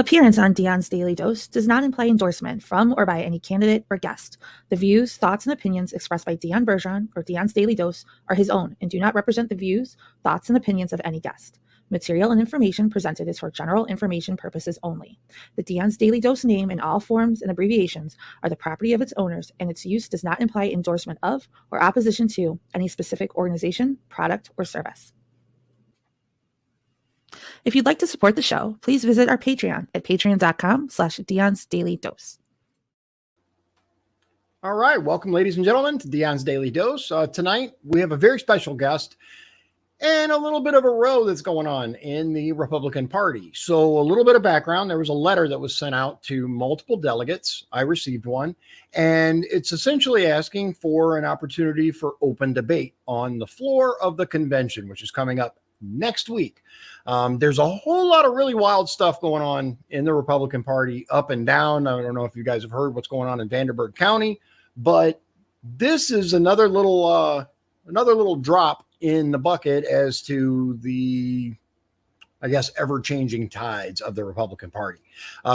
Appearance on Dion's Daily Dose does not imply endorsement from or by any candidate or guest. The views, thoughts, and opinions expressed by Dion Bergeron or Dion's Daily Dose are his own and do not represent the views, thoughts, and opinions of any guest. Material and information presented is for general information purposes only. The Dion's Daily Dose name in all forms and abbreviations are the property of its owners, and its use does not imply endorsement of or opposition to any specific organization, product, or service. If you'd like to support the show, please visit our Patreon at patreon.com/Dion's Daily Dose. All right. Welcome, ladies and gentlemen, to Dion's Daily Dose. Tonight, we have a very special guest and a little bit of a row that's going on in the Republican Party. So a little bit of background. There was a letter that was sent out to multiple delegates. I received one, and it's essentially asking for an opportunity for open debate on the floor of the convention, which is coming up next week. There's a whole lot of really wild stuff going on in the Republican Party, up and down. I don't know if you guys have heard what's going on in Vanderburgh County, but this is another little drop in the bucket as to the, I guess, ever-changing tides of the Republican Party.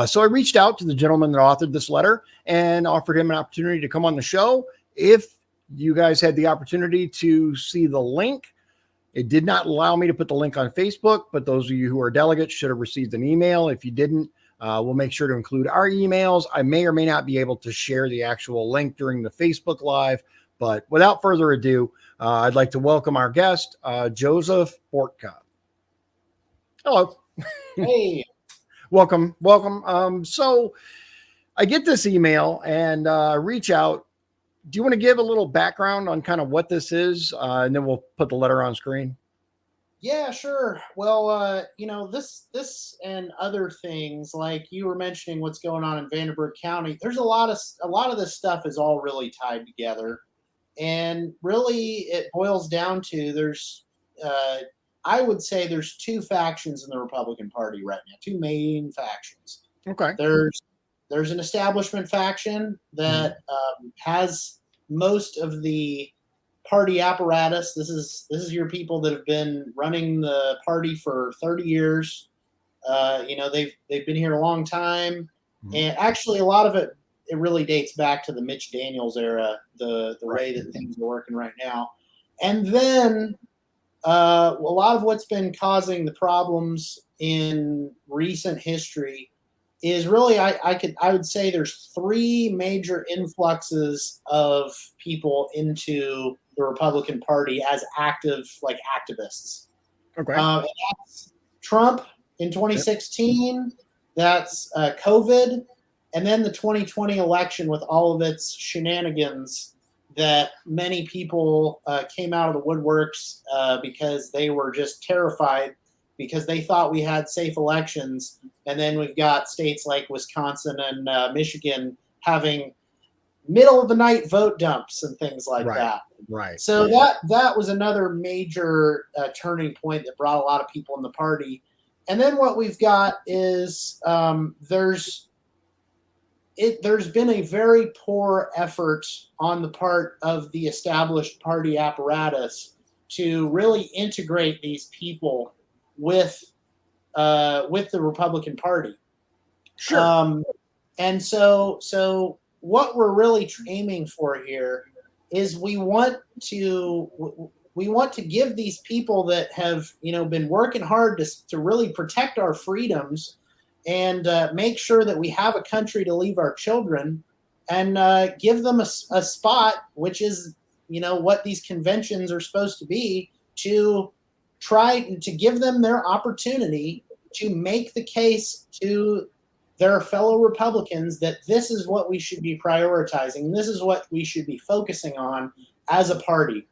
So I reached out to the gentleman that authored this letter and offered him an opportunity to come on the show. If you guys had the opportunity to see the link, it did not allow me to put the link on Facebook, but those of you who are delegates should have received an email. If you didn't, we'll make sure to include our emails. I may or may not be able to share the actual link during the Facebook Live, but without further ado, I'd like to welcome our guest, Joseph Bortka. Hello. Hey. Welcome. So I get this email and reach out. Do you want to give a little background on kind of what this is? And then we'll put the letter on screen. Yeah, sure. Well, this and other things, like you were mentioning what's going on in Vanderburgh County, there's a lot of this stuff is all really tied together. And really it boils down to I would say there's two factions in the Republican Party right now, two main factions. Okay. There's an establishment faction that has most of the party apparatus. This is your people that have been running the party for 30 years. They've been here a long time, and actually a lot of it really dates back to the Mitch Daniels era, the way that things are working right now. And then a lot of what's been causing the problems in recent history is really, I would say there's three major influxes of people into the Republican Party as activists. Okay. That's Trump in 2016. That's COVID, and then the 2020 election with all of its shenanigans that many people came out of the woodworks because they were just terrified because they thought we had safe elections. And then we've got states like Wisconsin and Michigan having middle of the night vote dumps and things like that. Right. So that was another major turning point that brought a lot of people in the party. And then what we've got is there's been a very poor effort on the part of the established party apparatus to really integrate these people with the Republican Party. Sure. And so what we're really aiming for here is we want to give these people that have been working hard to really protect our freedoms and make sure that we have a country to leave our children, and give them a spot, which is what these conventions are supposed to be, to try to give them their opportunity to make the case to their fellow Republicans that this is what we should be prioritizing. This is what we should be focusing on as a party.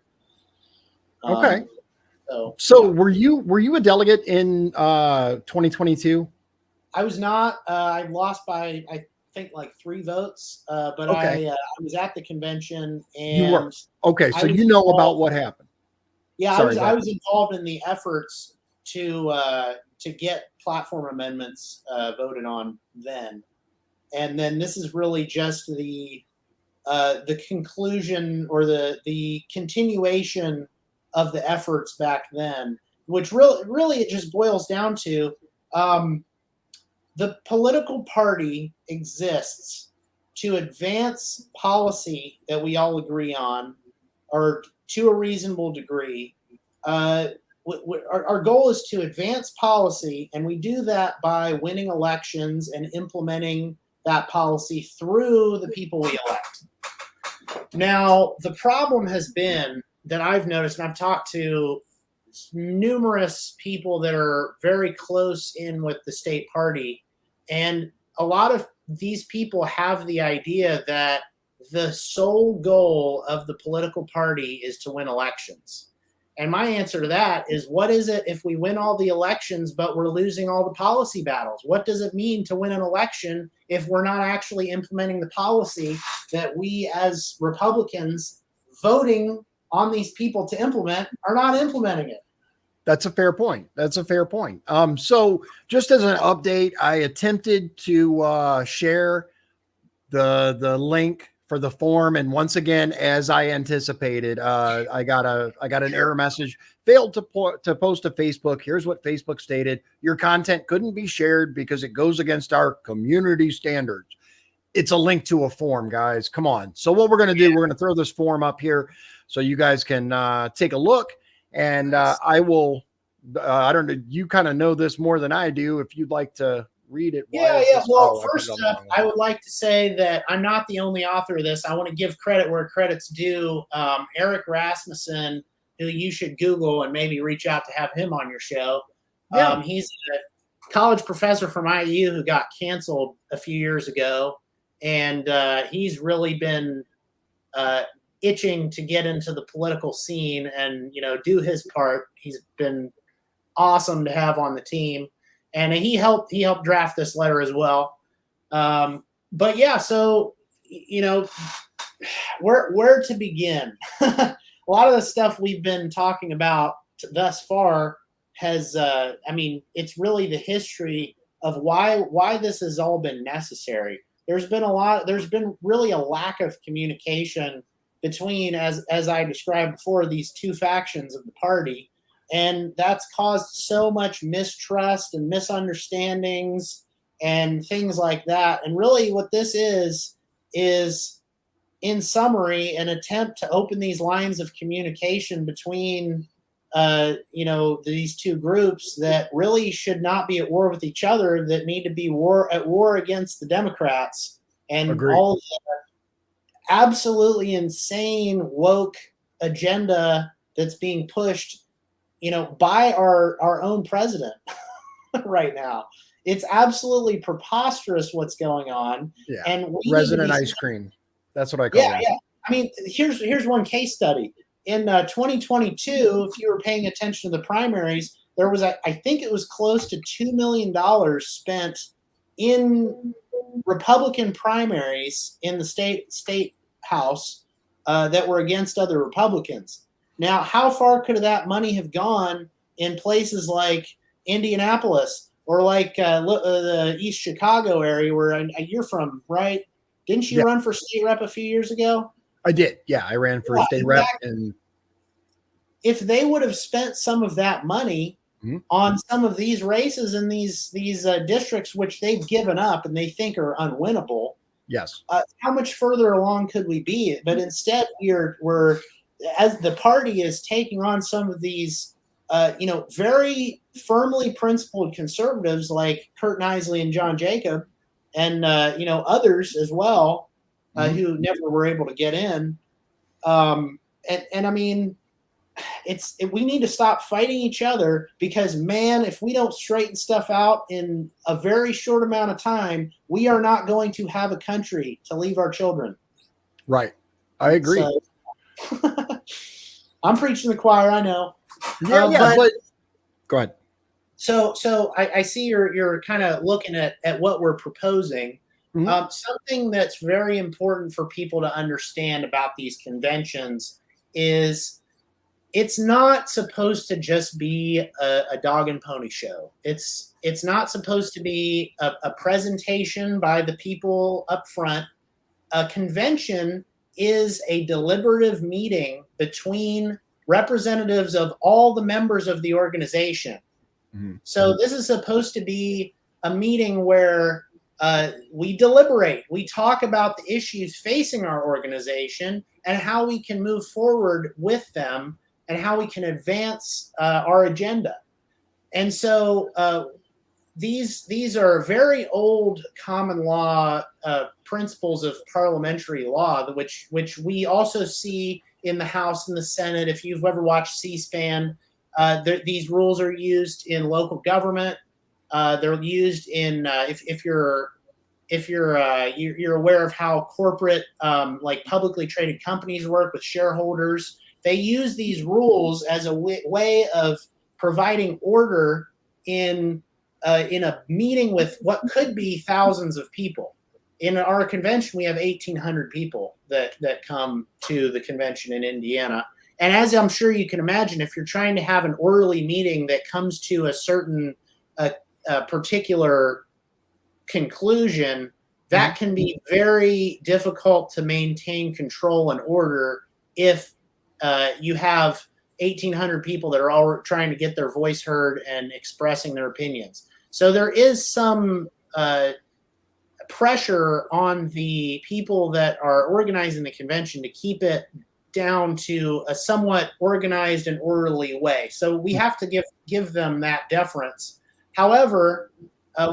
Okay. So were you a delegate in 2022? I was not. I lost by, I think, like 3 votes. But okay. I was at the convention, and you were. Okay, so you know about what happened. Yeah, I was involved in the efforts to get platform amendments voted on then, and then this is really just the conclusion or the continuation of the efforts back then, which really it just boils down to the political party exists to advance policy that we all agree on, or to a reasonable degree. Our goal is to advance policy, and we do that by winning elections and implementing that policy through the people we elect. Now, the problem has been that I've noticed, and I've talked to numerous people that are very close in with the state party, and a lot of these people have the idea that the sole goal of the political party is to win elections. And my answer to that is, what is it if we win all the elections but we're losing all the policy battles? What does it mean to win an election if we're not actually implementing the policy that we as Republicans voting on these people to implement are not implementing it? That's a fair point. So just as an update, I attempted to share the link for the form, and once again, as I anticipated, I got an error message. Failed to post to Facebook. Here's what Facebook stated: your content couldn't be shared because it goes against our community standards. It's a link to a form, guys. Come on. So what we're going to do, we're going to throw this form up here so you guys can take a look. And I will, I don't know, you kind of know this more than I do. If you'd like to read it. Yeah. Well, first up, I would like to say that I'm not the only author of this. I want to give credit where credit's due. Eric Rasmussen, who you should Google and maybe reach out to have him on your show. Yeah. He's a college professor from IU who got canceled a few years ago. And he's really been itching to get into the political scene and, do his part. He's been awesome to have on the team. And he helped draft this letter as well. But yeah, so, where to begin? A lot of the stuff we've been talking about thus far has, it's really the history of why this has all been necessary. There's been really a lack of communication between, as I described before, these two factions of the party. And that's caused so much mistrust and misunderstandings and things like that. And really what this is, in summary, an attempt to open these lines of communication between, these two groups that really should not be at war with each other, that need to be at war against the Democrats and Agreed. all the absolutely insane woke agenda that's being pushed by our own president right now. It's absolutely preposterous what's going on. Yeah. And resident ice cream. That's what I call it. Yeah. I mean, here's one case study. In 2022, if you were paying attention to the primaries, there was, I think it was close to $2 million spent in Republican primaries in the state house that were against other Republicans. Now, how far could that money have gone in places like Indianapolis or like the East Chicago area where you're from, right? Didn't you run for state rep a few years ago? I did. Yeah, I ran for state rep. And if they would have spent some of that money on some of these races in these districts, which they've given up and they think are unwinnable, yes, how much further along could we be? But instead, we're as the party is taking on some of these, very firmly principled conservatives like Kurt Nisley and John Jacob, and others as well, who never were able to get in. And I mean, we need to stop fighting each other, because, man, if we don't straighten stuff out in a very short amount of time, we are not going to have a country to leave our children. Right. I agree. So, I'm preaching to the choir, I know. But go ahead. So I see you're kind of looking at what we're proposing. Something that's very important for people to understand about these conventions is it's not supposed to just be a dog and pony show. It's not supposed to be a presentation by the people up front. A convention is a deliberative meeting between representatives of all the members of the organization. So this is supposed to be a meeting where we deliberate, we talk about the issues facing our organization and how we can move forward with them and how we can advance our agenda. And so these are very old common law principles of parliamentary law, which we also see in the House and the Senate. If you've ever watched C-SPAN, these rules are used in local government. They're used in if you're aware of how corporate like publicly traded companies work with shareholders. They use these rules as a way of providing order in a meeting with what could be thousands of people. In our convention, we have 1,800 people that come to the convention in Indiana. And as I'm sure you can imagine, if you're trying to have an orderly meeting that comes to a certain particular conclusion, that can be very difficult to maintain control and order if you have 1,800 people that are all trying to get their voice heard and expressing their opinions. So there is some pressure on the people that are organizing the convention to keep it down to a somewhat organized and orderly way. So we have to give them that deference. However,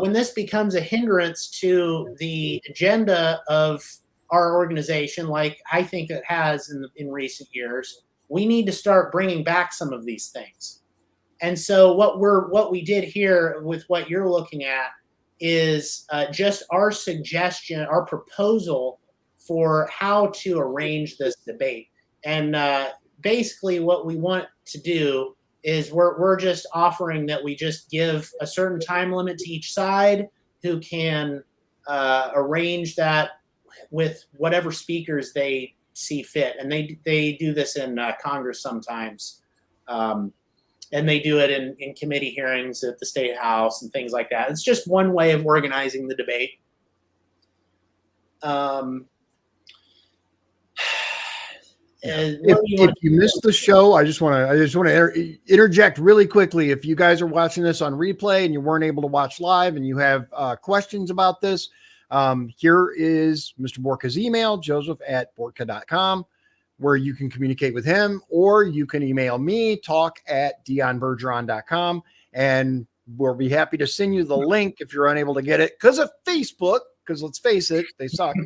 when this becomes a hindrance to the agenda of our organization, like I think it has in recent years, we need to start bringing back some of these things. And so what we did here with what you're looking at is just our suggestion, our proposal for how to arrange this debate. And basically what we want to do is we're just offering that we just give a certain time limit to each side who can arrange that with whatever speakers they see fit. And they do this in Congress sometimes. And they do it in committee hearings at the State House and things like that. It's just one way of organizing the debate. If you missed the show, I just want to interject really quickly. If you guys are watching this on replay and you weren't able to watch live and you have questions about this, here is Mr. Bortka's email, joseph@bortka.com, where you can communicate with him, or you can email me, talk@dionbergeron.com, and we'll be happy to send you the link if you're unable to get it because of Facebook, because let's face it, they suck.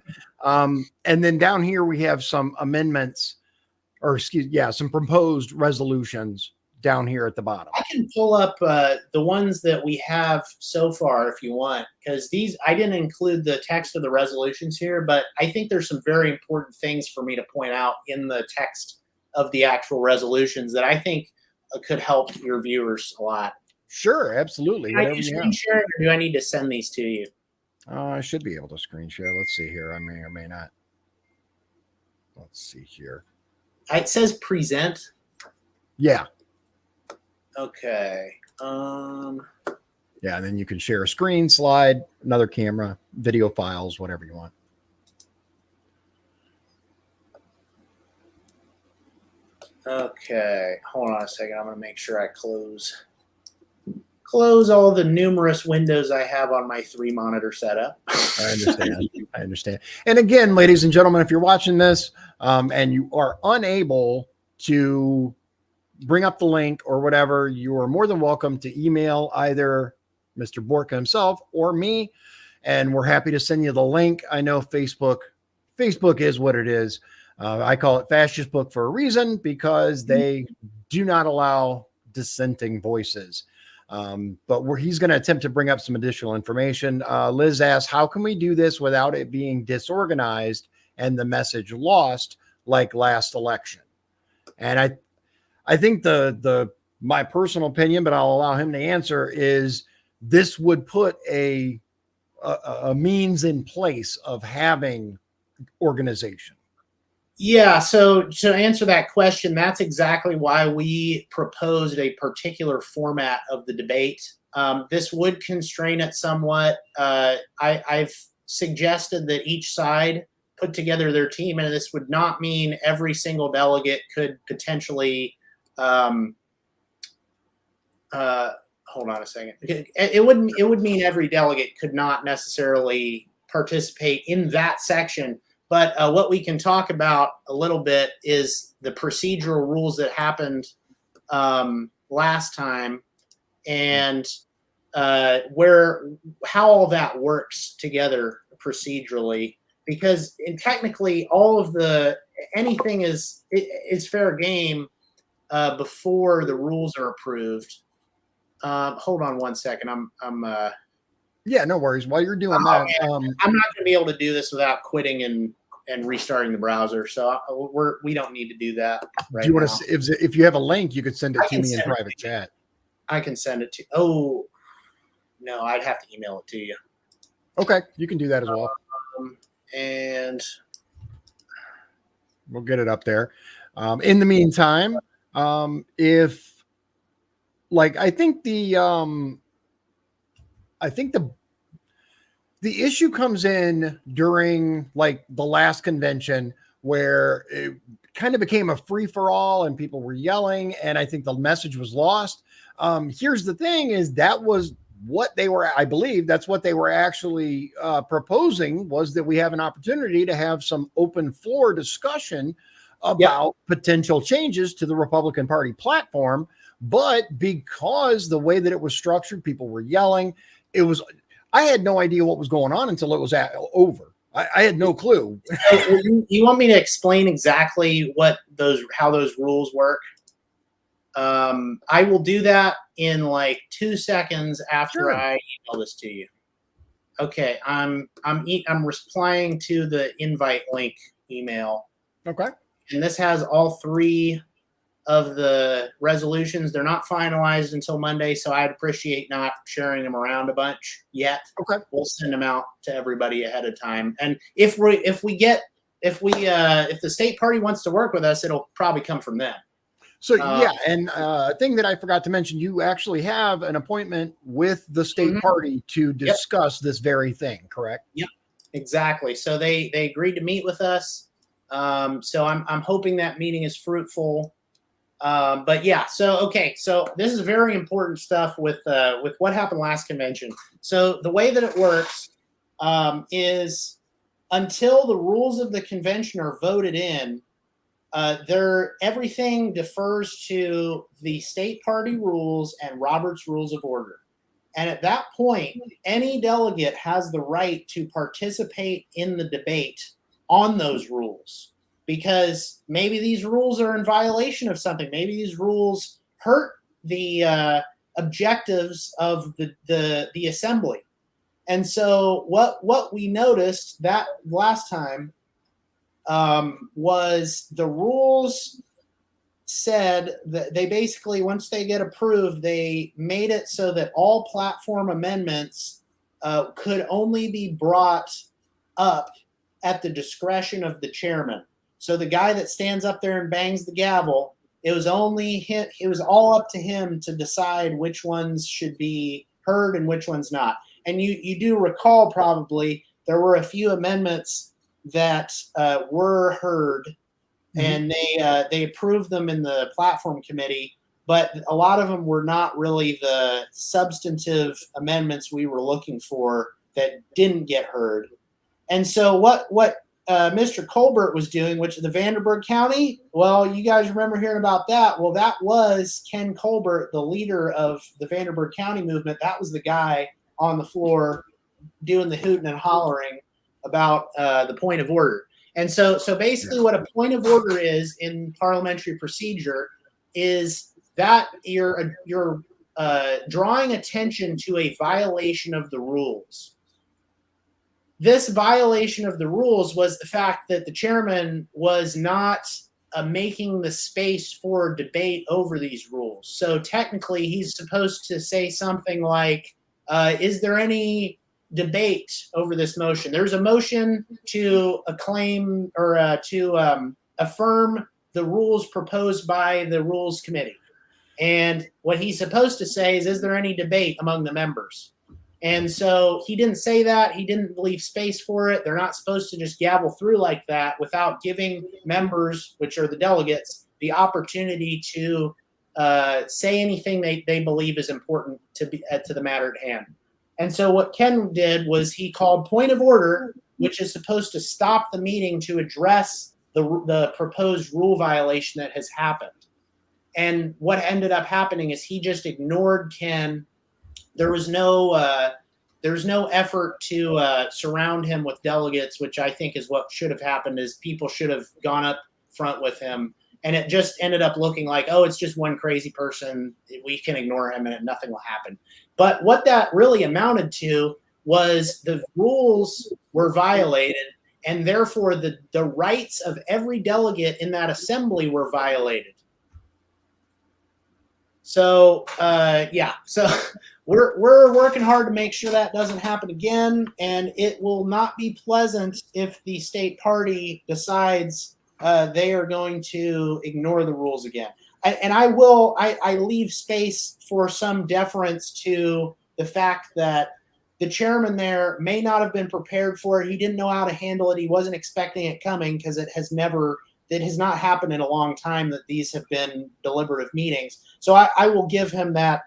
And then down here, we have some amendments, or some proposed resolutions down here at the bottom. I can pull up the ones that we have so far if you want, because I didn't include the text of the resolutions here, but I think there's some very important things for me to point out in the text of the actual resolutions that I think could help your viewers a lot. Sure, absolutely. Can I do screen share, or do I need to send these to you? I should be able to screen share. Let's see here. I may or may not. Let's see here. It says present. Yeah. Okay. Yeah, and then you can share a screen, slide, another camera, video files, whatever you want. Okay. Hold on a second. I'm going to make sure I close all the numerous windows I have on my 3-monitor setup. I understand. And again, ladies and gentlemen, if you're watching this and you are unable to bring up the link or whatever, you are more than welcome to email either Mr. Bortka himself or me, and we're happy to send you the link. I know Facebook is what it is. I call it Fascist Book for a reason, because they do not allow dissenting voices. But he's going to attempt to bring up some additional information. Liz asks, how can we do this without it being disorganized and the message lost like last election? And I think my personal opinion, but I'll allow him to answer, is this would put a means in place of having organization. Yeah, so to answer that question, that's exactly why we proposed a particular format of the debate. This would constrain it somewhat. I've suggested that each side put together their team, and this would not mean every single delegate could potentially hold hold on a second. It would mean every delegate could not necessarily participate in that section. But what we can talk about a little bit is the procedural rules that happened last time, and how all that works together procedurally. Because technically, anything is fair game before the rules are approved. Hold on one second. Yeah, no worries. While you're doing that, I'm not going to be able to do this without quitting and restarting the browser. So we don't need to do that right do you want now. to, if you have a link, you could send it to me in private chat. I can send it to. Oh no, I'd have to email it to you. Okay, you can do that as well. And we'll get it up there. In the meantime, if like I think the issue comes in during like the last convention where it kind of became a free for all and people were yelling, and I think the message was lost. Here's the thing: is that was what they were, I believe that's what they were actually proposing, was that we have an opportunity to have some open floor discussion about potential changes to the Republican Party platform. But because the way that it was structured, people were yelling. I had no idea what was going on until it was over. I had no clue. So you want me to explain exactly how those rules work? I will do that in like 2 seconds after I email this to you. Okay, I'm replying to the invite link email. Okay. And this has all 3 of the resolutions. They're not finalized until Monday, so I'd appreciate not sharing them around a bunch yet. Okay. We'll send them out to everybody ahead of time. And if the state party wants to work with us, it'll probably come from them. So and a thing that I forgot to mention, you actually have an appointment with the state party to discuss this very thing, correct? Yep, exactly. So they agreed to meet with us. So I'm hoping that meeting is fruitful. But yeah, so this is very important stuff with what happened last convention. So the way that it works is until the rules of the convention are voted in, everything defers to the state party rules and Robert's Rules of Order. And at that point, any delegate has the right to participate in the debate on those rules, because maybe these rules are in violation of something. Maybe these rules hurt the objectives of the assembly. And so what we noticed that last time was the rules said that they basically, once they get approved, they made it so that all platform amendments could only be brought up at the discretion of the chairman. So the guy that stands up there and bangs the gavel, it was all up to him to decide which ones should be heard and which ones not. And you do recall probably there were a few amendments that were heard, and they approved them in the platform committee, but a lot of them were not really the substantive amendments we were looking for that didn't get heard. And so what Mr. Colbert was doing, which is the Vanderburgh County, well, you guys remember hearing about that. Well, that was Ken Colbert, the leader of the Vanderburgh County movement. That was the guy on the floor doing the hooting and hollering about the point of order. And so basically what a point of order is in parliamentary procedure is that you're drawing attention to a violation of the rules. This violation of the rules was the fact that the chairman was not making the space for debate over these rules. So technically he's supposed to say something like, is there any debate over this motion? There's a motion to acclaim or to affirm the rules proposed by the Rules Committee. And what he's supposed to say is there any debate among the members? And so he didn't say that. He didn't leave space for it. They're not supposed to just gavel through like that without giving members, which are the delegates, the opportunity to say anything they believe is important to the matter at hand. And so what Ken did was he called point of order, which is supposed to stop the meeting to address the proposed rule violation that has happened. And what ended up happening is he just ignored Ken. There was no effort to surround him with delegates, which I think is what should have happened. Is people should have gone up front with him, and it just ended up looking like, oh, it's just one crazy person. We can ignore him, and nothing will happen. But what that really amounted to was the rules were violated, and therefore the rights of every delegate in that assembly were violated. So so we're working hard to make sure that doesn't happen again, and it will not be pleasant if the state party decides they are going to ignore the rules again. I leave space for some deference to the fact that the chairman there may not have been prepared for it. He didn't know how to handle it. He wasn't expecting it coming because it has not happened in a long time that these have been deliberative meetings. So I will give him that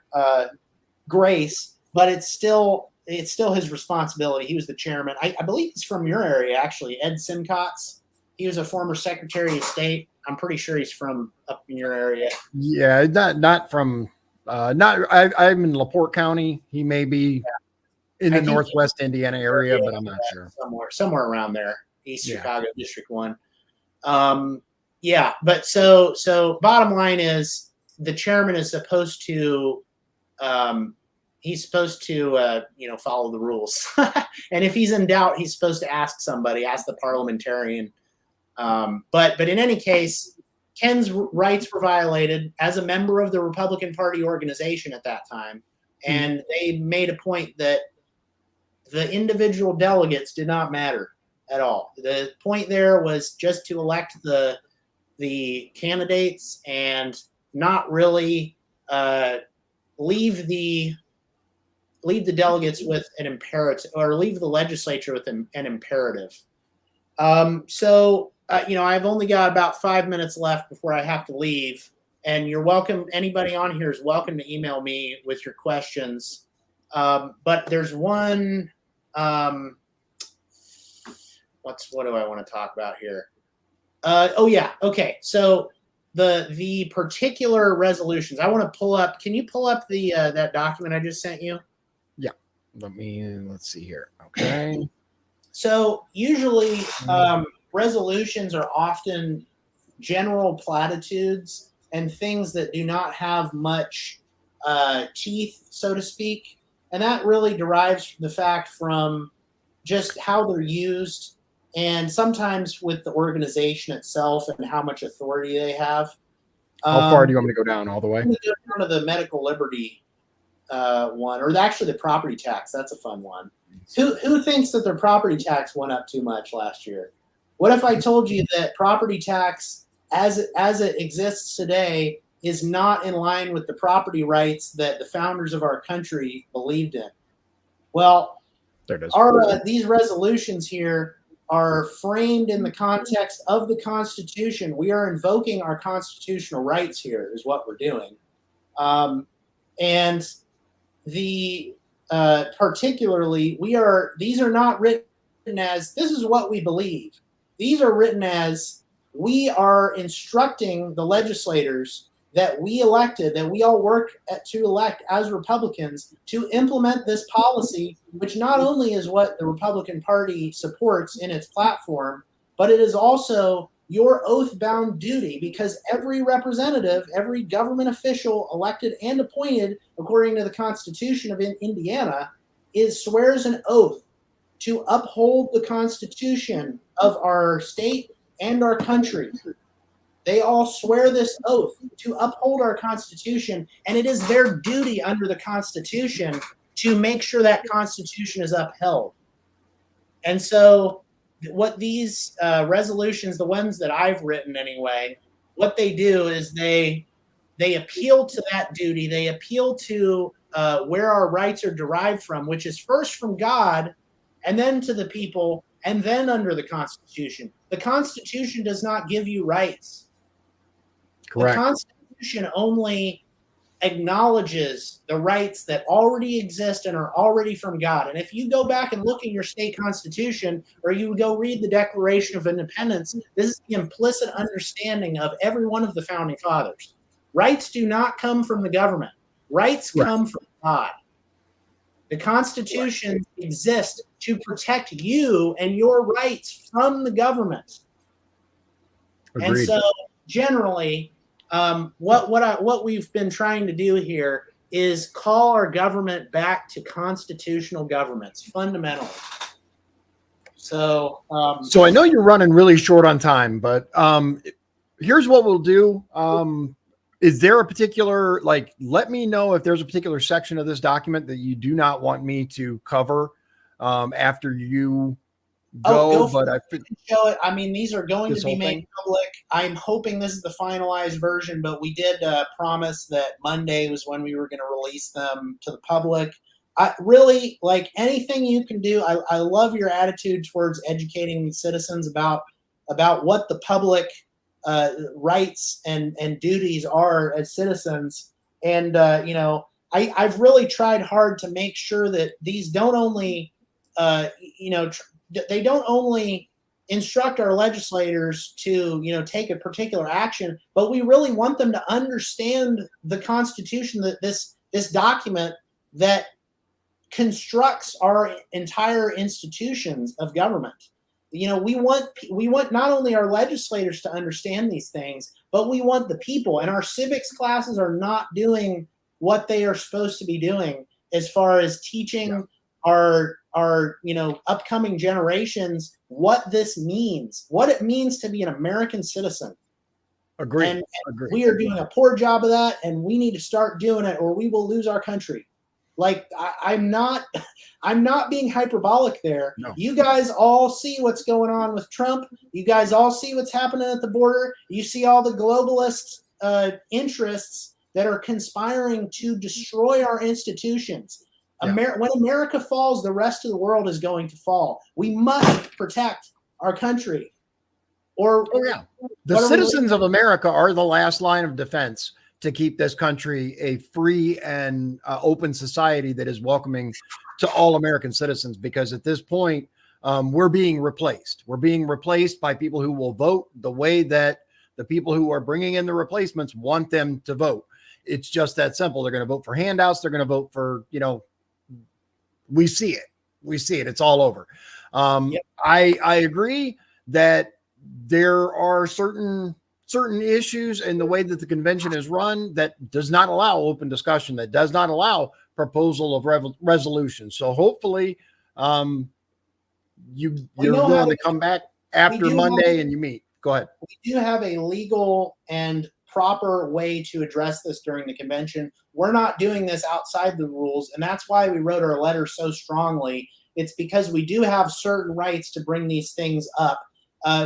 grace, but it's still his responsibility. He was the chairman. I believe he's from your area, actually, Ed Simcox. He was a former Secretary of State. I'm pretty sure he's from up in your area. Yeah, not from I'm in LaPorte County. He may be in the Northwest Indiana area, but I'm not sure. Somewhere around there, East Chicago, District 1. But so bottom line is the chairman is supposed to follow the rules. And if he's in doubt, he's supposed to ask the parliamentarian. But in any case, Ken's rights were violated as a member of the Republican Party organization at that time. And they made a point that the individual delegates did not matter at all. The point there was just to elect the candidates and not really leave the delegates with an imperative, or leave the legislature with an imperative. I've only got about 5 minutes left before I have to leave, and you're welcome. Anybody on here is welcome to email me with your questions. But there's one. What do I want to talk about here? Okay. So the particular resolutions I want to pull up. Can you pull up the that document I just sent you? Yeah. Let's see here. Okay. So usually resolutions are often general platitudes and things that do not have much teeth, so to speak. And that really derives the fact from just how they're used, and sometimes with the organization itself and how much authority they have. How far do you want me to go down? All the way? I'm going to go down to the medical liberty one, or actually the property tax. That's a fun one. Who thinks that their property tax went up too much last year? What if I told you that property tax, as it exists today, is not in line with the property rights that the founders of our country believed in? Well, there it is. These resolutions here are framed in the context of the Constitution. We are invoking our constitutional rights here, is what we're doing. And the particularly, these are not written as this is what we believe. These are written as we are instructing the legislators that we elected, that we all work to elect as Republicans, to implement this policy, which not only is what the Republican Party supports in its platform, but it is also your oath-bound duty, because every representative, every government official elected and appointed according to the Constitution of Indiana swears an oath to uphold the Constitution of our state and our country. They all swear this oath to uphold our Constitution, and it is their duty under the Constitution to make sure that Constitution is upheld. And so what these resolutions, the ones that I've written anyway, what they do is they appeal to that duty. They appeal to where our rights are derived from, which is first from God, and then to the people, and then under the Constitution. The Constitution does not give you rights. Correct. The Constitution only acknowledges the rights that already exist and are already from God. And if you go back and look at your state constitution, or you go read the Declaration of Independence, this is the implicit understanding of every one of the founding fathers. Rights do not come from the government. Rights come from God. The Constitution exists to protect you and your rights from the government. Agreed. And so generally, what we've been trying to do here is call our government back to constitutional governments, fundamentally. So I know you're running really short on time, but here's what we'll do. Is there a particular, let me know if there's a particular section of this document that you do not want me to cover after you go, but I show it. I mean, these are going to be made public. I'm hoping this is the finalized version, but we did promise that Monday was when we were going to release them to the public. I really, like, anything you can do. I love your attitude towards educating citizens about what the public rights and duties are as citizens. And I've really tried hard to make sure that these don't only they don't only instruct our legislators to, take a particular action, but we really want them to understand the Constitution, that this document that constructs our entire institutions of government. We want not only our legislators to understand these things, but we want the people. And our civics classes are not doing what they are supposed to be doing as far as teaching our upcoming generations what this means, what it means to be an American citizen. Agree. And we are doing a poor job of that, and we need to start doing it, or we will lose our country. Like, I'm not being hyperbolic there. No. You guys all see what's going on with Trump. You guys all see what's happening at the border. You see all the globalist interests that are conspiring to destroy our institutions. Yeah. When America falls, the rest of the world is going to fall. We must protect our country. The citizens of America are the last line of defense to keep this country a free and open society that is welcoming to all American citizens. Because at this point, we're being replaced. We're being replaced by people who will vote the way that the people who are bringing in the replacements want them to vote. It's just that simple. They're going to vote for handouts. They're going to vote for, we see it. It's all over. I agree that there are certain issues in the way that the convention is run that does not allow open discussion, that does not allow proposal of resolution. So hopefully you're willing to come back after Monday and you meet. Go ahead. We do have a legal and proper way to address this during the convention. We're not doing this outside the rules, and that's why we wrote our letter so strongly. It's because we do have certain rights to bring these things up.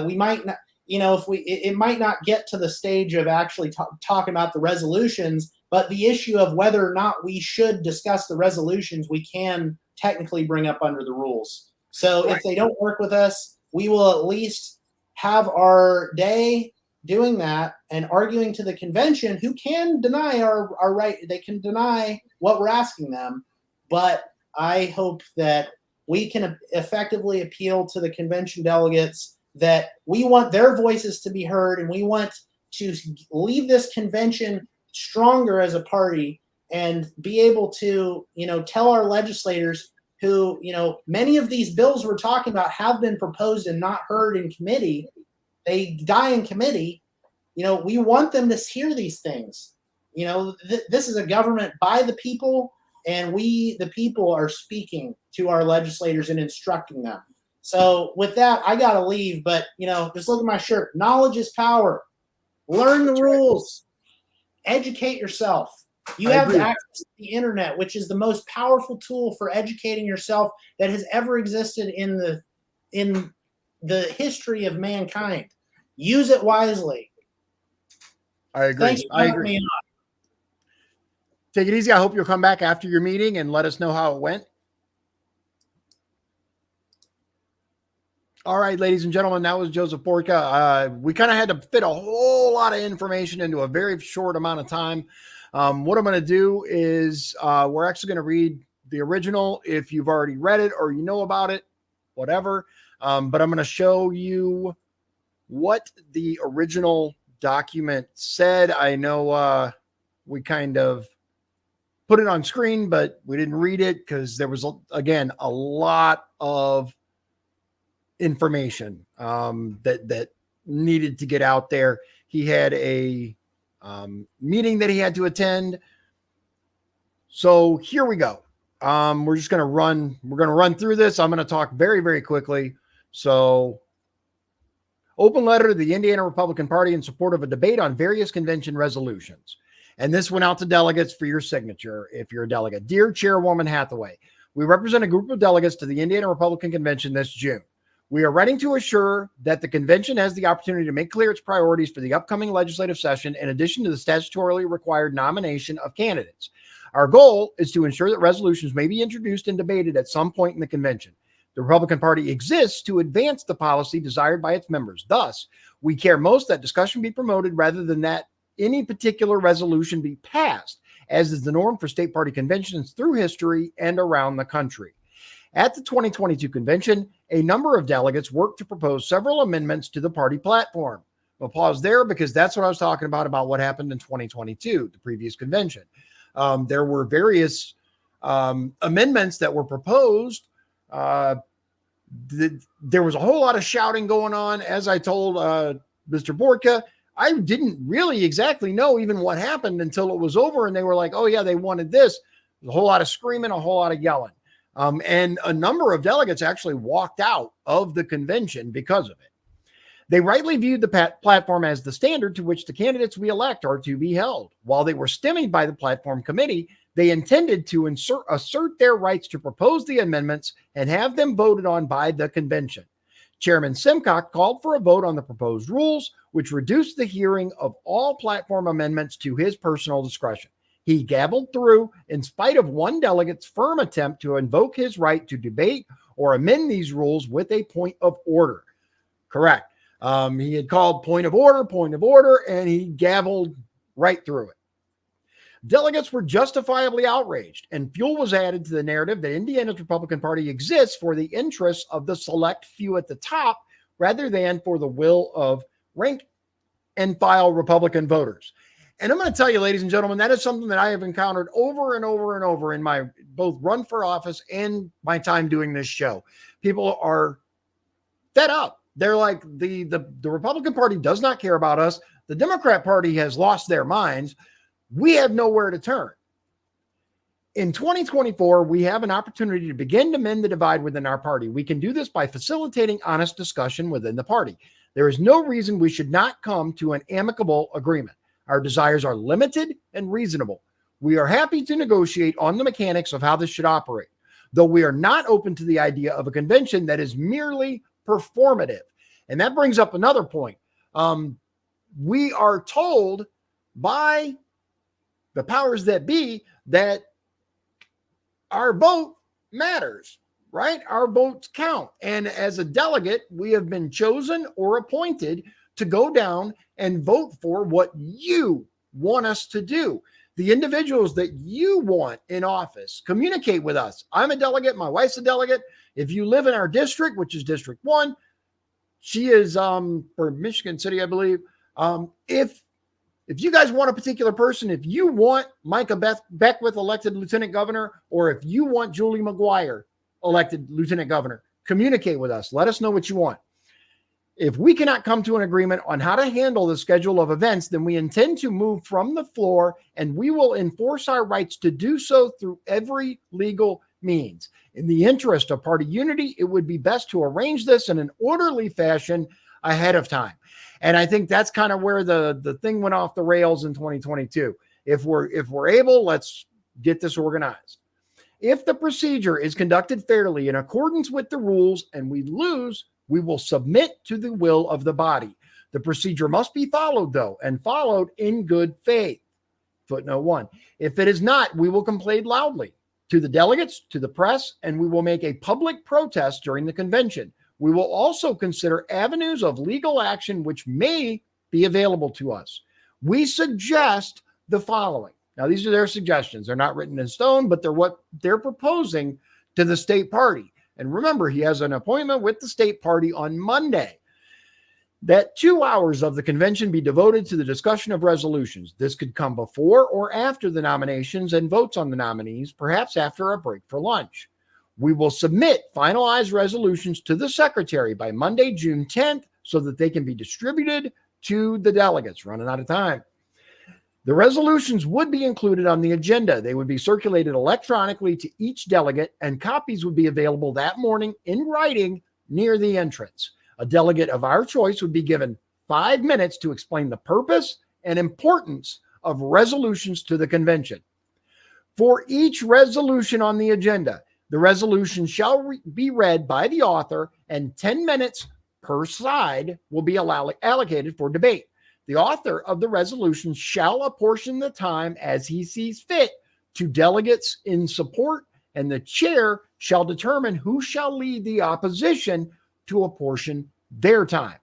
We might not, it might not get to the stage of actually talking about the resolutions, but the issue of whether or not we should discuss the resolutions, we can technically bring up under the rules. So if they don't work with us, we will at least have our day doing that and arguing to the convention, who can deny our right. They can deny what we're asking them. But I hope that we can effectively appeal to the convention delegates that we want their voices to be heard, and we want to leave this convention stronger as a party and be able to, tell our legislators who, many of these bills we're talking about have been proposed and not heard in committee. They die in committee. We want them to hear these things. This is a government by the people, and we, the people, are speaking to our legislators and instructing them. So with that, I got to leave, but, just look at my shirt. Knowledge is power. Learn the rules. Educate yourself. You have access to the internet, which is the most powerful tool for educating yourself that has ever existed in the history of mankind. Use it wisely. I agree. Take it easy. I hope you'll come back after your meeting and let us know how it went. All right, ladies and gentlemen, that was Joseph Bortka. We kind of had to fit a whole lot of information into a very short amount of time. What I'm going to do is we're actually going to read the original if you've already read it or you know about it, whatever. But I'm going to show you what the original document said. I know we kind of put it on screen, but we didn't read it because there was, again, a lot of information that needed to get out there. He had a meeting that he had to attend. So here we go. We're just going to run through this. I'm going to talk very, very quickly. So open letter to the Indiana Republican Party in support of a debate on various convention resolutions. And this went out to delegates for your signature if you're a delegate. Dear Chairwoman Hathaway, we represent a group of delegates to the Indiana Republican Convention this June. We are writing to assure that the convention has the opportunity to make clear its priorities for the upcoming legislative session in addition to the statutorily required nomination of candidates. Our goal is to ensure that resolutions may be introduced and debated at some point in the convention. The Republican Party exists to advance the policy desired by its members. Thus, we care most that discussion be promoted rather than that any particular resolution be passed, as is the norm for state party conventions through history and around the country. At the 2022 convention, a number of delegates worked to propose several amendments to the party platform. We'll pause there because that's what I was talking about what happened in 2022, the previous convention. There were various amendments that were proposed. There was a whole lot of shouting going on. As I told Mr. Bortka, I didn't really exactly know even what happened until it was over. And they were like, oh, yeah, they wanted this. There's a whole lot of screaming, a whole lot of yelling. And a number of delegates actually walked out of the convention because of it. They rightly viewed the platform as the standard to which the candidates we elect are to be held. While they were stymied by the platform committee, they intended to assert their rights to propose the amendments and have them voted on by the convention. Chairman Simcock called for a vote on the proposed rules, which reduced the hearing of all platform amendments to his personal discretion. He gavelled through in spite of one delegate's firm attempt to invoke his right to debate or amend these rules with a point of order. Correct. He had called point of order, and he gavelled right through it. Delegates were justifiably outraged, and fuel was added to the narrative that Indiana's Republican Party exists for the interests of the select few at the top rather than for the will of rank and file Republican voters. And I'm going to tell you, ladies and gentlemen, that is something that I have encountered over and over and over in my both run for office and my time doing this show. People are fed up. They're like, the Republican Party does not care about us. The Democrat Party has lost their minds. We have nowhere to turn. In 2024, we have an opportunity to begin to mend the divide within our party. We can do this by facilitating honest discussion within the party. There is no reason we should not come to an amicable agreement. Our desires are limited and reasonable. We are happy to negotiate on the mechanics of how this should operate, though we are not open to the idea of a convention that is merely performative. And that brings up another point. We are told by the powers that be that our vote matters, right? Our votes count. And as a delegate, we have been chosen or appointed to go down and vote for what you want us to do. The individuals that you want in office, communicate with us. I'm a delegate. My wife's a delegate. If you live in our district, which is District 1, she is for Michigan City, I believe. If you guys want a particular person, if you want Micah Beckwith elected lieutenant governor, or if you want Julie McGuire elected lieutenant governor, communicate with us. Let us know what you want. If we cannot come to an agreement on how to handle the schedule of events, then we intend to move from the floor, and we will enforce our rights to do so through every legal means. In the interest of party unity, it would be best to arrange this in an orderly fashion ahead of time. And I think that's kind of where the thing went off the rails in 2022. If we're able, let's get this organized. If the procedure is conducted fairly in accordance with the rules and we lose, we will submit to the will of the body. The procedure must be followed, though, and followed in good faith. Footnote 1. If it is not, we will complain loudly to the delegates, to the press, and we will make a public protest during the convention. We will also consider avenues of legal action which may be available to us. We suggest the following. Now, these are their suggestions. They're not written in stone, but they're what they're proposing to the state party. And remember, he has an appointment with the state party on Monday. That 2 hours of the convention be devoted to the discussion of resolutions. This could come before or after the nominations and votes on the nominees, perhaps after a break for lunch. We will submit finalized resolutions to the secretary by Monday, June 10th, so that they can be distributed to the delegates. Running out of time. The resolutions would be included on the agenda. They would be circulated electronically to each delegate, and copies would be available that morning in writing near the entrance. A delegate of our choice would be given 5 minutes to explain the purpose and importance of resolutions to the convention. For each resolution on the agenda, the resolution shall be read by the author, and 10 minutes per side will be allocated for debate. The author of the resolution shall apportion the time as he sees fit to delegates in support, and the chair shall determine who shall lead the opposition to apportion their time.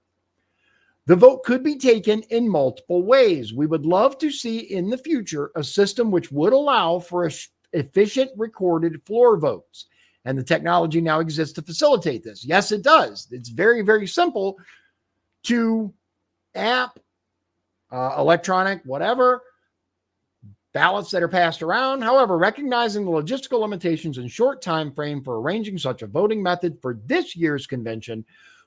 The vote could be taken in multiple ways. We would love to see in the future a system which would allow for efficient recorded floor votes. And the technology now exists to facilitate this. Yes, it does. It's very, very simple to app, electronic, whatever, ballots that are passed around. However, recognizing the logistical limitations and short time frame for arranging such a voting method for this year's convention,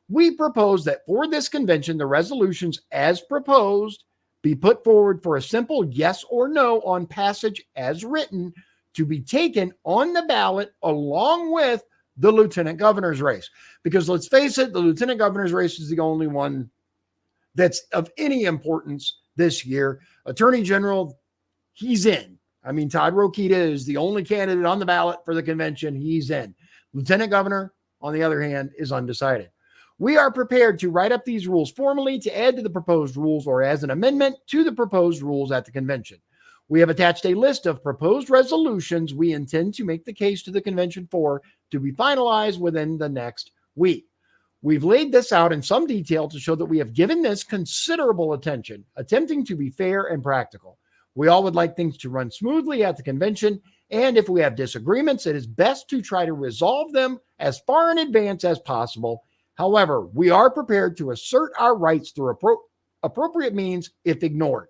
we propose that for this convention, the resolutions as proposed be put forward for a simple yes or no on passage as written to be taken on the ballot along with the lieutenant governor's race. Because let's face it, the lieutenant governor's race is the only one that's of any importance this year. Attorney General, he's in. I mean, Todd Rokita is the only candidate on the ballot for the convention. He's in. Lieutenant Governor, on the other hand, is undecided. We are prepared to write up these rules formally to add to the proposed rules or as an amendment to the proposed rules at the convention. We have attached a list of proposed resolutions we intend to make the case to the convention for to be finalized within the next week. We've laid this out in some detail to show that we have given this considerable attention, attempting to be fair and practical. We all would like things to run smoothly at the convention, and if we have disagreements, it is best to try to resolve them as far in advance as possible. However, we are prepared to assert our rights through appropriate means if ignored.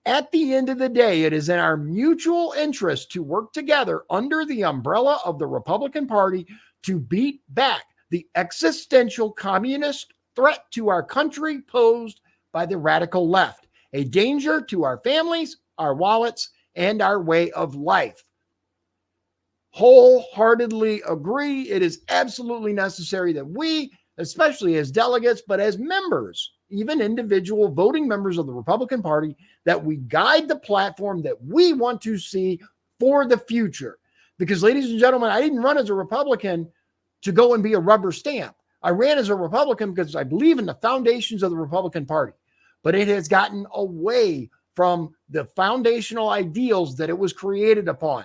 At the end of the day, it is in our mutual interest to work together under the umbrella of the Republican Party to beat back the existential communist threat to our country posed by the radical left, a danger to our families, our wallets, and our way of life. Wholeheartedly agree. It is absolutely necessary that we, especially as delegates, but as members, even individual voting members of the Republican Party, that we guide the platform that we want to see for the future. Because, ladies and gentlemen, I didn't run as a Republican to go and be a rubber stamp. I ran as a Republican because I believe in the foundations of the Republican Party, but it has gotten away from the foundational ideals that it was created upon.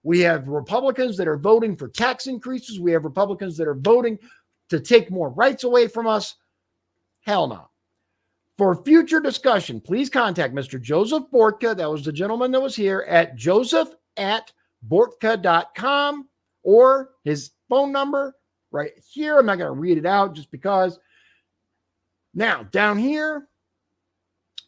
We have Republicans that are voting for tax increases. We have Republicans that are voting to take more rights away from us. Hell no. For future discussion, please contact Mr. Joseph Bortka. That was the gentleman that was here at joseph@bortka.com, or his phone number right here. I'm not going to read it out just because. Now, down here,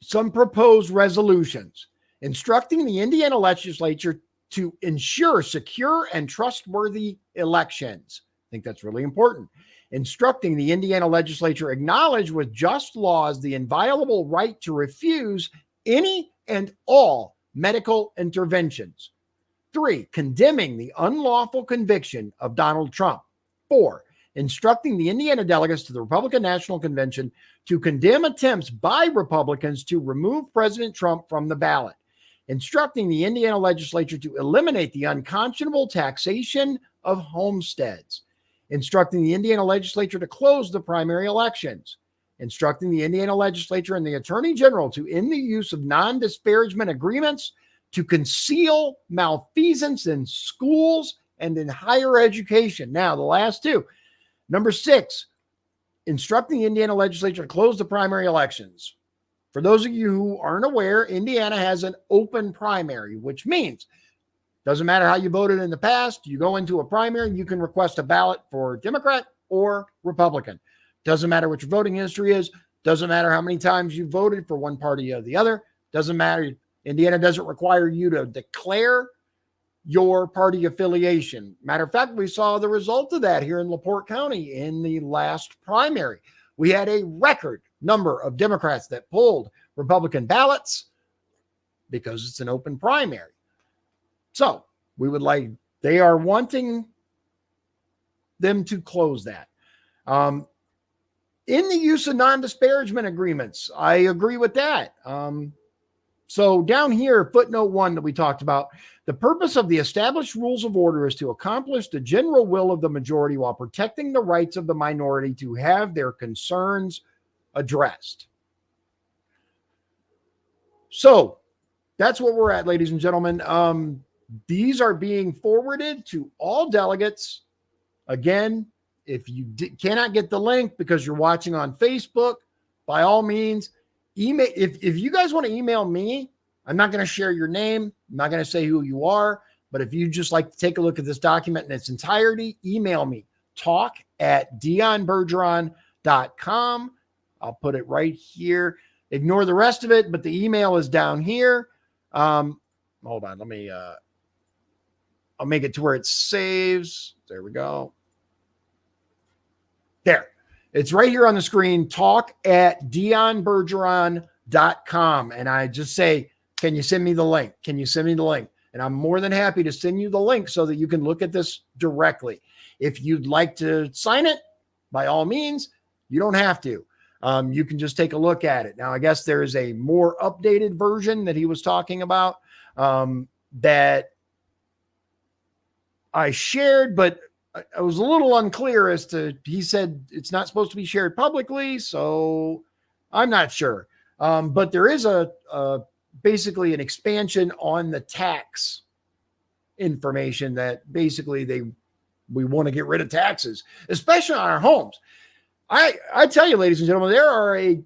some proposed resolutions instructing the Indiana legislature to ensure secure and trustworthy elections. I think that's really important. Instructing the Indiana legislature acknowledge with just laws the inviolable right to refuse any and all medical interventions. 3, condemning the unlawful conviction of Donald Trump. 4, instructing the Indiana delegates to the Republican National Convention to condemn attempts by Republicans to remove President Trump from the ballot. Instructing the Indiana legislature to eliminate the unconscionable taxation of homesteads. Instructing the Indiana legislature to close the primary elections. Instructing the Indiana legislature and the Attorney General to end the use of non-disparagement agreements to conceal malfeasance in schools and in higher education. Now, the last two. Number 6, instructing the Indiana legislature to close the primary elections. For those of you who aren't aware, Indiana has an open primary, which means doesn't matter how you voted in the past, you go into a primary, you can request a ballot for Democrat or Republican. Doesn't matter what your voting history is, doesn't matter how many times you voted for one party or the other, doesn't matter. Indiana doesn't require you to declare your party affiliation. Matter of fact, we saw the result of that here in LaPorte County in the last primary. We had a record number of Democrats that pulled Republican ballots because it's an open primary. So they are wanting them to close that. In the use of non-disparagement agreements, I agree with that. So down here, footnote 1 that we talked about, the purpose of the established rules of order is to accomplish the general will of the majority while protecting the rights of the minority to have their concerns addressed. So that's what we're at, ladies and gentlemen. These are being forwarded to all delegates. Again, if you cannot get the link because you're watching on Facebook, by all means, email. If you guys want to email me, I'm not going to share your name. I'm not going to say who you are. But if you just like to take a look at this document in its entirety, email me, talk@dionbergeron.com. I'll put it right here. Ignore the rest of it, but the email is down here. Hold on. Let me, I'll make it to where it saves. There we go. There. It's right here on the screen, talk@dionbergeron.com. And I just say, can you send me the link? Can you send me the link? And I'm more than happy to send you the link so that you can look at this directly. If you'd like to sign it, by all means, you don't have to. You can just take a look at it. Now, I guess there is a more updated version that he was talking about that I shared, but I was a little unclear as to, he said it's not supposed to be shared publicly, so I'm not sure. But there is basically an expansion on the tax information that basically we want to get rid of taxes, especially on our homes. I tell you, ladies and gentlemen, there are a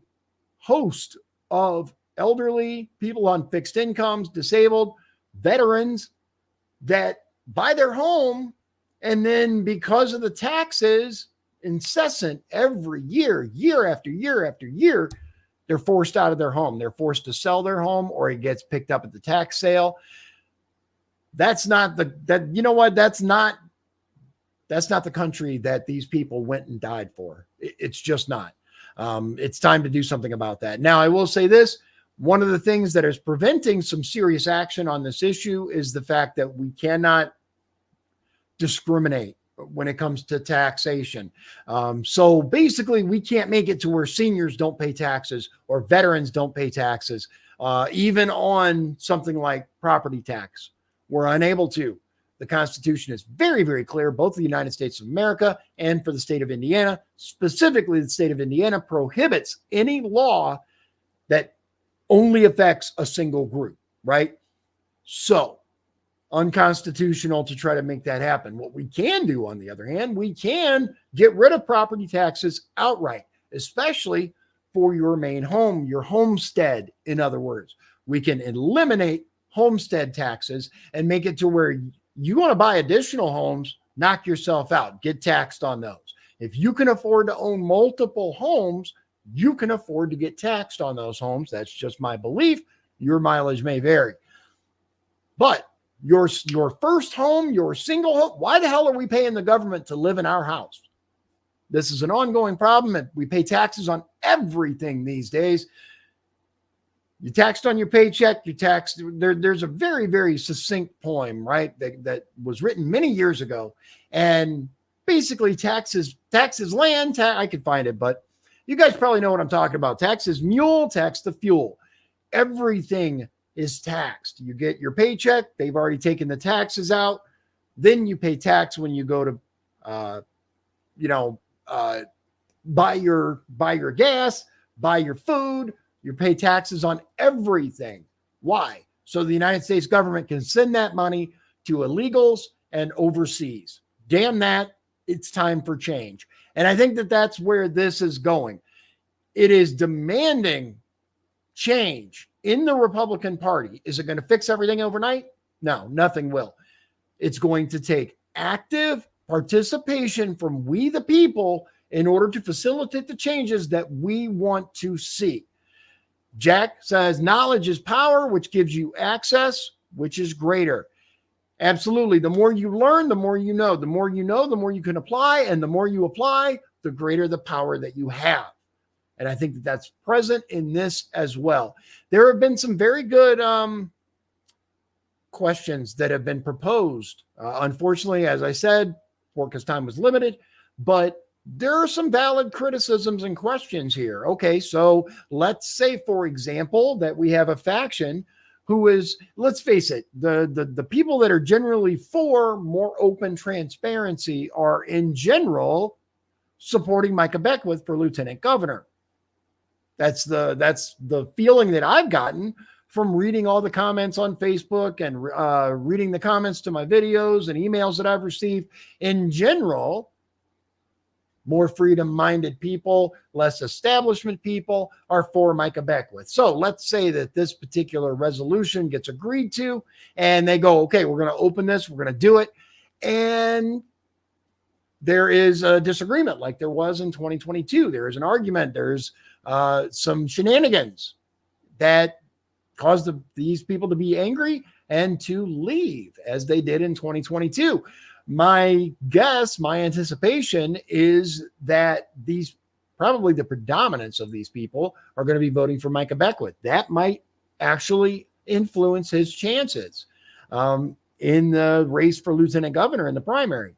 host of elderly people on fixed incomes, disabled, veterans that buy their home, and then because of the taxes, incessant every year, year after year after year, they're forced out of their home. They're forced to sell their home, or it gets picked up at the tax sale. That's not the country that these people went and died for. It's just not. It's time to do something about that. Now, I will say this. One of the things that is preventing some serious action on this issue is the fact that we cannot discriminate when it comes to taxation. So basically, we can't make it to where seniors don't pay taxes or veterans don't pay taxes, even on something like property tax. We're unable to. The Constitution is very, very clear, both the United States of America and for the state of Indiana. Specifically, the state of Indiana prohibits any law that only affects a single group, right? So, unconstitutional to try to make that happen. What we can do, on the other hand, we can get rid of property taxes outright, especially for your main home, your homestead, in other words. We can eliminate homestead taxes and make it to where you want to buy additional homes, knock yourself out, get taxed on those. If you can afford to own multiple homes, you can afford to get taxed on those homes. That's just my belief. Your mileage may vary. But your first home, your single home, why the hell are we paying the government to live in our house? This is an ongoing problem, and we pay taxes on everything these days. You taxed on your paycheck, you taxed. There's a very, very succinct poem, right, that was written many years ago. And basically taxes land, I could find it, but you guys probably know what I'm talking about. Taxes mule, tax the fuel. Everything is taxed. You get your paycheck, they've already taken the taxes out. Then you pay tax when you go to, buy your gas, buy your food. You pay taxes on everything. Why? So the United States government can send that money to illegals and overseas. Damn that. It's time for change. And I think that that's where this is going. It is demanding change in the Republican Party. Is it going to fix everything overnight? No, nothing will. It's going to take active participation from we the people in order to facilitate the changes that we want to see. Jack says knowledge is power, which gives you access, which is greater. Absolutely. The more you learn, the more you know. The more you know, the more you can apply. And the more you apply, the greater the power that you have. And I think that that's present in this as well. There have been some very good questions that have been proposed. Unfortunately, as I said, Bortka's time was limited, but there are some valid criticisms and questions here. Okay, so let's say, for example, that we have a faction who is, let's face it, the people that are generally for more open transparency are in general supporting Micah Beckwith for lieutenant governor. That's the feeling that I've gotten from reading all the comments on Facebook and reading the comments to my videos and emails that I've received. In general, more freedom-minded people, less establishment people are for Micah Beckwith. So let's say that this particular resolution gets agreed to and they go, okay, we're going to open this, we're going to do it. And there is a disagreement like there was in 2022. There is an argument. There's some shenanigans that caused these people to be angry and to leave as they did in 2022. My guess, my anticipation is that these, probably the predominance of these people are going to be voting for Micah Beckwith. That might actually influence his chances in the race for lieutenant governor in the primary.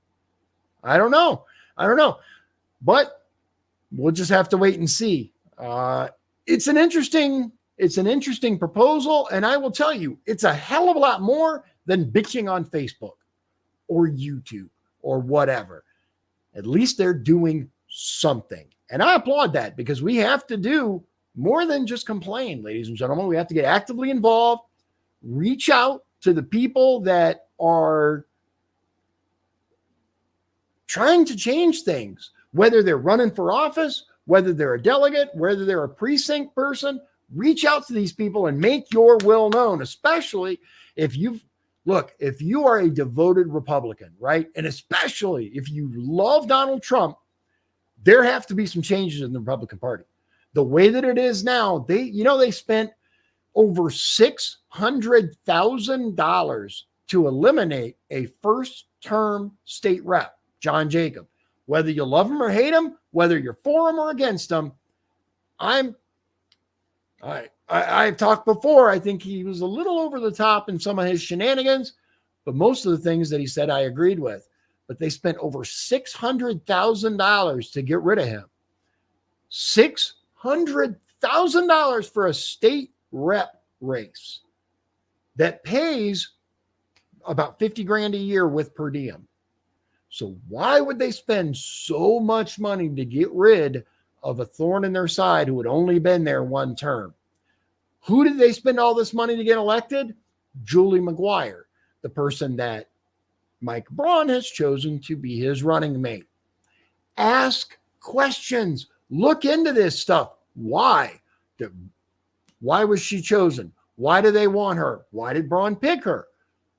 I don't know. But we'll just have to wait and see. It's an interesting proposal, and I will tell you, it's a hell of a lot more than bitching on Facebook or YouTube or whatever. At least they're doing something. And I applaud that, because we have to do more than just complain, ladies and gentlemen. We have to get actively involved, reach out to the people that are trying to change things, whether they're running for office, whether they're a delegate, whether they're a precinct person. Reach out to these people and make your will known, especially if you are a devoted Republican, right? And especially if you love Donald Trump, there have to be some changes in the Republican Party. The way that it is now, they spent over $600,000 to eliminate a first-term state rep, John Jacob. Whether you love him or hate him, whether you're for him or against him, I've talked before. I think he was a little over the top in some of his shenanigans, but most of the things that he said I agreed with. But they spent over $600,000 to get rid of him. $600,000 for a state rep race that pays about $50,000 a year with per diem. So why would they spend so much money to get rid of a thorn in their side who had only been there one term? Who did they spend all this money to get elected? Julie McGuire, the person that Mike Braun has chosen to be his running mate. Ask questions. Look into this stuff. Why? Why was she chosen? Why do they want her? Why did Braun pick her?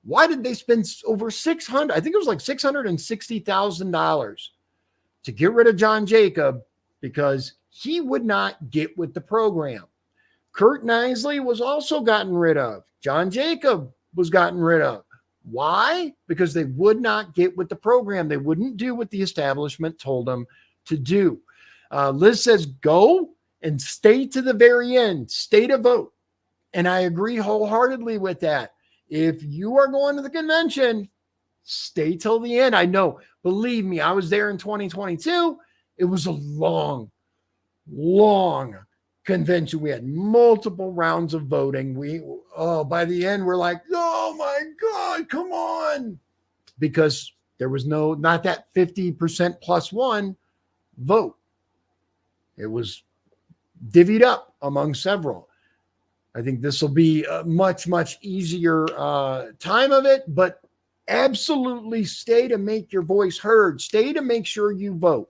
Why did they spend over $660,000 to get rid of John Jacob? Because he would not get with the program. Kurt Nisley was also gotten rid of. John Jacob was gotten rid of. Why? Because they would not get with the program. They wouldn't do what the establishment told them to do. Liz says, go and stay to the very end. Stay to vote. And I agree wholeheartedly with that. If you are going to the convention, stay till the end. I know, believe me, I was there in 2022. It was a long convention. We had multiple rounds of voting. By the end, we're like, oh my God, come on. Because there was not that 50% plus one vote. It was divvied up among several. I think this will be a much, much easier time of it, but absolutely stay to make your voice heard. Stay to make sure you vote.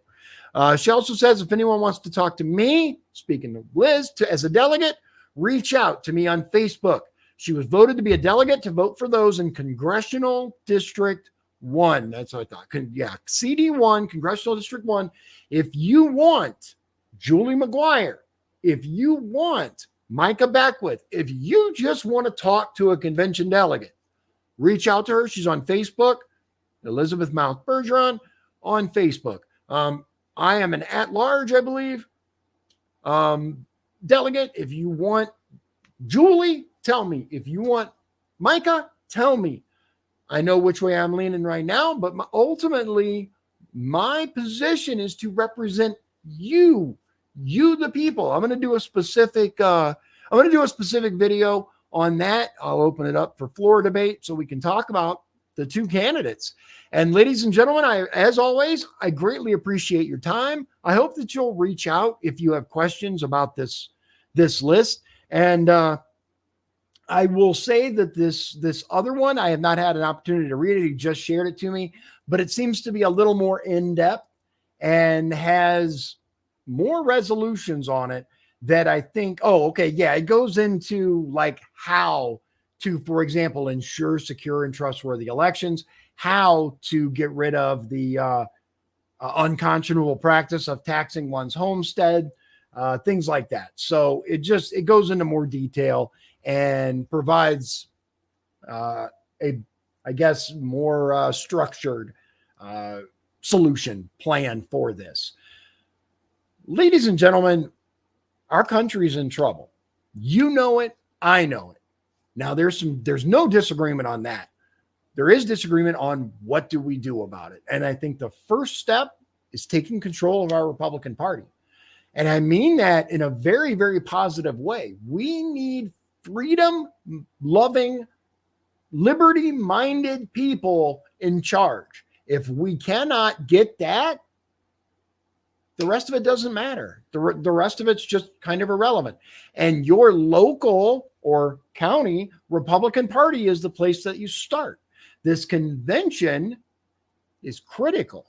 She also says if anyone wants to talk to me, speaking of Liz, as a delegate, reach out to me on Facebook. She was voted to be a delegate to vote for those in Congressional District 1. That's what I thought. CD1, Congressional District 1. If you want Julie McGuire, if you want Micah Beckwith, if you just want to talk to a convention delegate, reach out to her. She's on Facebook, Elizabeth Mouth Bergeron on Facebook. I am an at-large, I believe, delegate. If you want Julie, tell me. If you want Micah, tell me. I know which way I'm leaning right now, but ultimately, my position is to represent you, the people. I'm going to do a specific video on that. I'll open it up for floor debate so we can talk about the two candidates. And ladies and gentlemen, as always, I greatly appreciate your time. I hope that you'll reach out if you have questions about this list. And I will say that this other one, I have not had an opportunity to read it. He just shared it to me, but it seems to be a little more in-depth and has more resolutions on it that I think, it goes into like how to, for example, ensure secure and trustworthy elections, how to get rid of the unconscionable practice of taxing one's homestead, things like that. So it goes into more detail and provides more structured solution plan for this. Ladies and gentlemen, our country's in trouble. You know it. I know it. Now there's no disagreement on that. There is disagreement on what do we do about it. And I think the first step is taking control of our Republican Party. And I mean that in a very, very positive way. We need freedom-loving, liberty-minded people in charge. If we cannot get that, the rest of it doesn't matter. The rest of it's just kind of irrelevant. And your local or county Republican Party is the place that you start. This convention is critical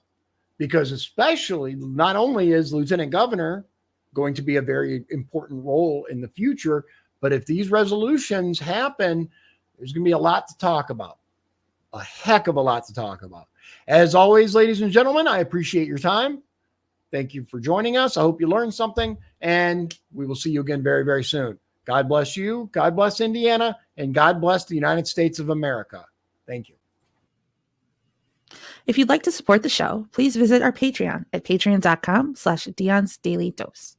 because especially not only is Lieutenant Governor going to be a very important role in the future, but if these resolutions happen, there's going to be a lot to talk about. A heck of a lot to talk about. As always, ladies and gentlemen, I appreciate your time. Thank you for joining us. I hope you learned something, and we will see you again very, very soon. God bless you. God bless Indiana, and God bless the United States of America. Thank you. If you'd like to support the show, please visit our Patreon at patreon.com/Deion's Daily Dose.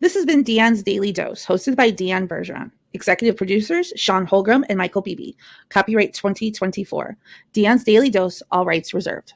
This has been Deion's Daily Dose, hosted by Deion Bergeron. Executive producers, Sean Holgram and Michael Beebe. Copyright 2024. Deion's Daily Dose, all rights reserved.